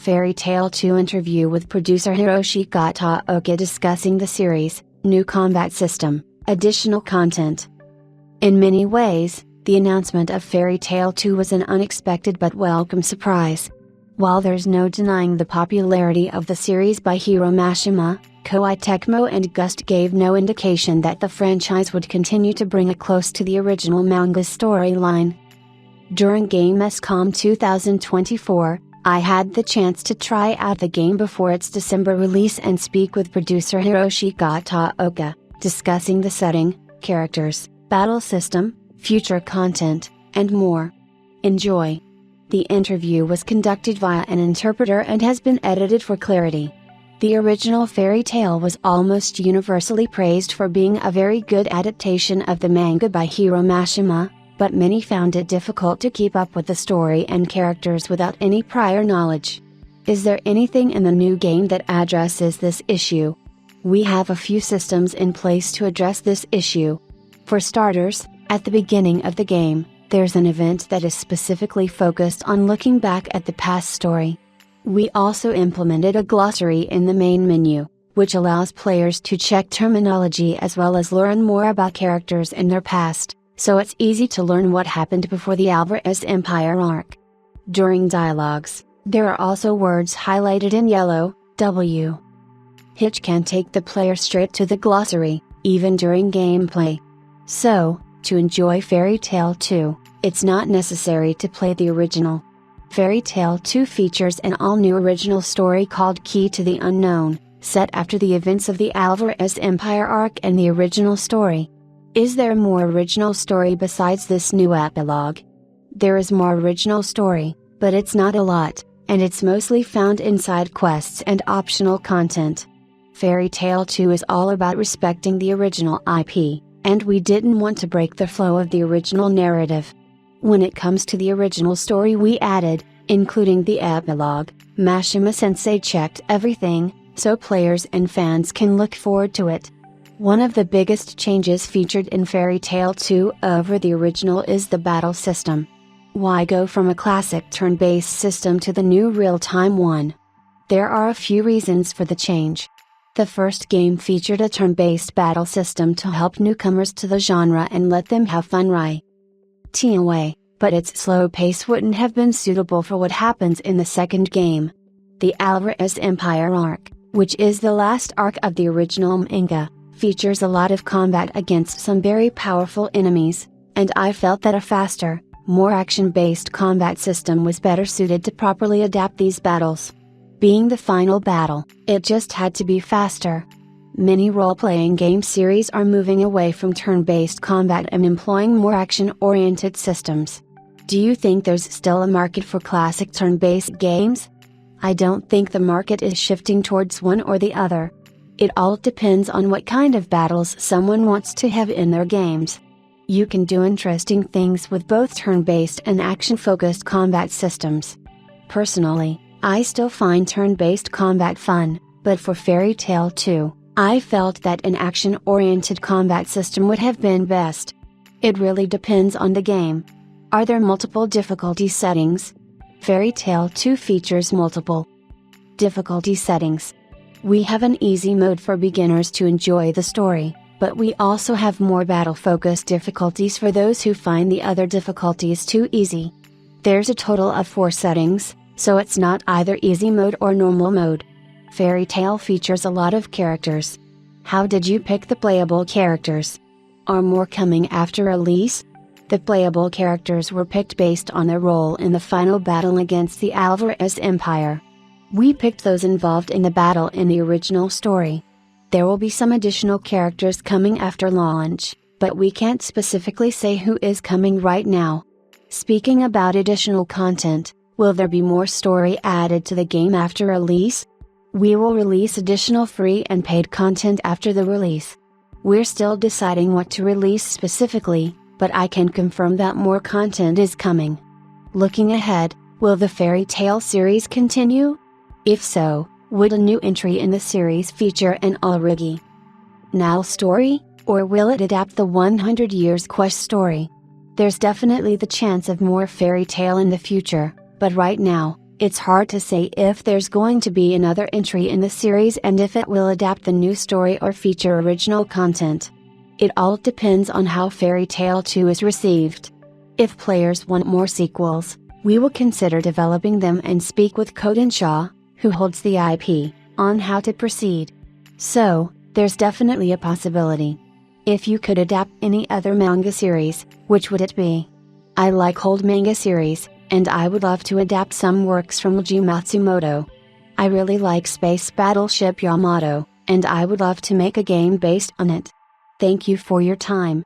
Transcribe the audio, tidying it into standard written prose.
Fairy Tail 2 interview with producer Hiroshi Kataoka discussing the series, new combat system, additional content. In many ways, the announcement of Fairy Tail 2 was an unexpected but welcome surprise. While there's no denying the popularity of the series by Hiro Mashima, Koei Tecmo and Gust gave no indication that the franchise would continue to bring it close to the original manga's storyline. During Gamescom 2024, I had the chance to try out the game before its December release and speak with producer Hiroshi Kataoka, discussing the setting, characters, battle system, future content, and more. Enjoy! The interview was conducted via an interpreter and has been edited for clarity. The original Fairy Tail was almost universally praised for being a very good adaptation of the manga by Hiro Mashima, but many found it difficult to keep up with the story and characters without any prior knowledge. Is there anything in the new game that addresses this issue? We have a few systems in place to address this issue. For starters, at the beginning of the game, there's an event that is specifically focused on looking back at the past story. We also implemented a glossary in the main menu, which allows players to check terminology as well as learn more about characters and their past, so it's easy to learn what happened before the Alvarez Empire arc. During dialogues, there are also words highlighted in yellow, W. Which can take the player straight to the glossary, even during gameplay. So, to enjoy Fairy Tail 2, it's not necessary to play the original. Fairy Tail 2 features an all-new original story called Key to the Unknown, set after the events of the Alvarez Empire arc and the original story. Is there more original story besides this new epilogue? There is more original story, but it's not a lot, and it's mostly found in side quests and optional content. Fairy Tail 2 is all about respecting the original IP, and we didn't want to break the flow of the original narrative. When it comes to the original story we added, including the epilogue, Mashima-sensei checked everything, so players and fans can look forward to it. One of the biggest changes featured in Fairy Tail 2 over the original is the battle system. Why go from a classic turn-based system to the new real-time one? There are a few reasons for the change. The first game featured a turn-based battle system to help newcomers to the genre and let them have fun right away, but its slow pace wouldn't have been suitable for what happens in the second game. The Alvarez Empire arc, which is the last arc of the original manga, features a lot of combat against some very powerful enemies, and I felt that a faster, more action-based combat system was better suited to properly adapt these battles. Being the final battle, it just had to be faster. Many role-playing game series are moving away from turn-based combat and employing more action-oriented systems. Do you think there's still a market for classic turn-based games? I don't think the market is shifting towards one or the other. It all depends on what kind of battles someone wants to have in their games. You can do interesting things with both turn-based and action-focused combat systems. Personally, I still find turn-based combat fun, but for Fairy Tail 2, I felt that an action-oriented combat system would have been best. It really depends on the game. Are there multiple difficulty settings? Fairy Tail 2 features multiple difficulty settings. We have an easy mode for beginners to enjoy the story, but we also have more battle-focused difficulties for those who find the other difficulties too easy. There's a total of 4 settings, so it's not either easy mode or normal mode. Fairy Tail features a lot of characters. How did you pick the playable characters? Are more coming after release? The playable characters were picked based on their role in the final battle against the Alvarez Empire. We picked those involved in the battle in the original story. There will be some additional characters coming after launch, but we can't specifically say who is coming right now. Speaking about additional content, will there be more story added to the game after release? We will release additional free and paid content after the release. We're still deciding what to release specifically, but I can confirm that more content is coming. Looking ahead, will the Fairy Tail series continue? If so, would a new entry in the series feature an already now story, or will it adapt the 100 Years Quest story? There's definitely the chance of more Fairy Tail in the future, but right now, It's hard to say if there's going to be another entry in the series and if it will adapt the new story or feature original content. It all depends on how Fairy Tail 2 is received. If players want more sequels, we will consider developing them and speak with Kodansha, who holds the IP, on how to proceed. So, there's definitely a possibility. If you could adapt any other manga series, which would it be? I like old manga series, and I would love to adapt some works from Leiji Matsumoto. I really like Space Battleship Yamato, and I would love to make a game based on it. Thank you for your time.